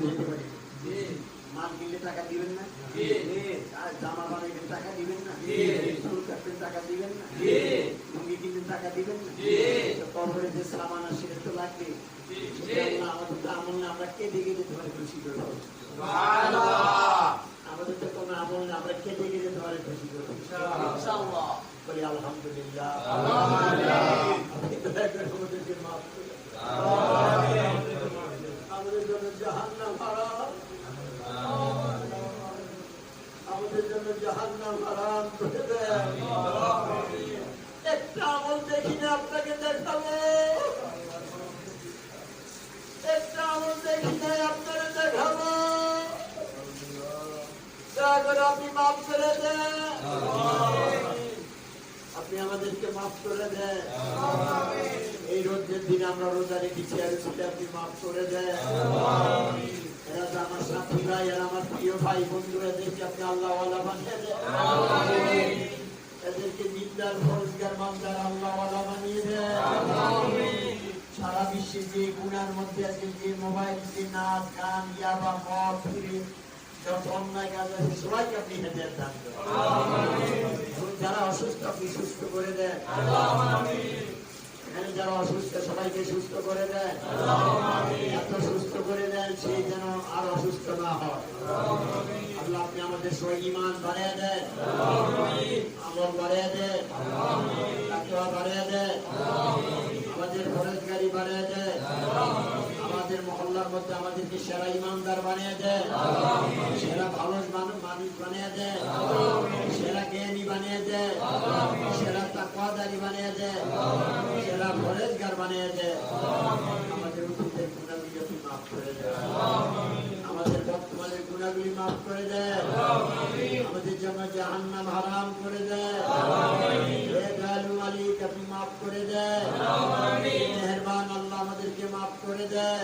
বুঝতে পারি মাল কিনলে টাকা দিবেন না, আর জামা বানাইলে টাকা দিবেন না, চুল কাটলে টাকা দিবেন না, লুঙ্গি কিনলে টাকা দিবেন না, কবরে যে সামান আসে সেটা তো লাগবে। আমাদের তো আমল না, আমরা কেটে কেটে ধরে খুশি করবো। আমাদের তো কোনো আমল না, আমরা কেটে কেটে ধরে খুশি করবো বলি আলহামদুলিল্লাহ। আমাদেরকে মাফ করে আমাদের জন্য জাহান্নাম হারাম, আমাদের জন্য জাহান্নাম হারাম করে দেন। একটা আমল দেখিনি আপনাকে দেখাবো, একটা আমল দেখি নাই আপনারা দেখাবো, দয়া করে আপনি মাফ করে দেন, আপনি আমাদেরকে মাফ করে দেন। এই রোদের দিনে আমরা রোজা রেখেছি আর সেটা আপনি মাফ করে দেন। এরা তো আমার সাথী ভাই, এরা আমার প্রিয় ভাই বন্ধু, এদেরকে আপনি আল্লাহওয়ালা বানিয়ে দেন, এদেরকে নিন্দার ফরজগার মানদার আল্লাহওয়ালা বানিয়ে দেন। সারা বিশ্বে যে গুনার মধ্যে আছে, যে মোবাইল, যে নাচ গান, ইয়াবা, মদ, ফিরে যত অন্যায় কাজ আছে সবাইকে আপনি হেদায়েত দান করেন। যারা অসুস্থ আপনি সুস্থ করে দেন, এখানে যারা অসুস্থ সবাইকে সুস্থ করে দেন, এত সুস্থ করে দেন সেই যেন আর অসুস্থ না হয়। আল্লাহ আপনি আমাদের সবাই ঈমান বাড়িয়ে দেন, আমল বাড়িয়ে দেন, তাকওয়া বাড়িয়ে দেন, আমাদের ফরজগারি বাড়িয়ে দেন, আমাদের মহল্লার মধ্যে আমাদেরকে সেরা ইমানদার বানিয়ে দেন, সেরা ভালো মানুষ বানিয়ে দেন, সেরা জ্ঞানী বানিয়ে দেন, সেরা তাকওয়াদারি বানিয়ে দেন, সেরা ফরজগার বানিয়ে দেন। আমাদের অতীতের গুনাহগুলি আপনি মাফ করে দেন, আমাদের বর্তমানের গুনাহগুলি মাফ করে দেন, আমাদের জন্য জাহান্নাম হারাম করে দেন। হে দয়ালু মালিক আপনি মাফ করে দেন, মেহেরবান আল্লাহ আমাদেরকে মাফ করে দেন।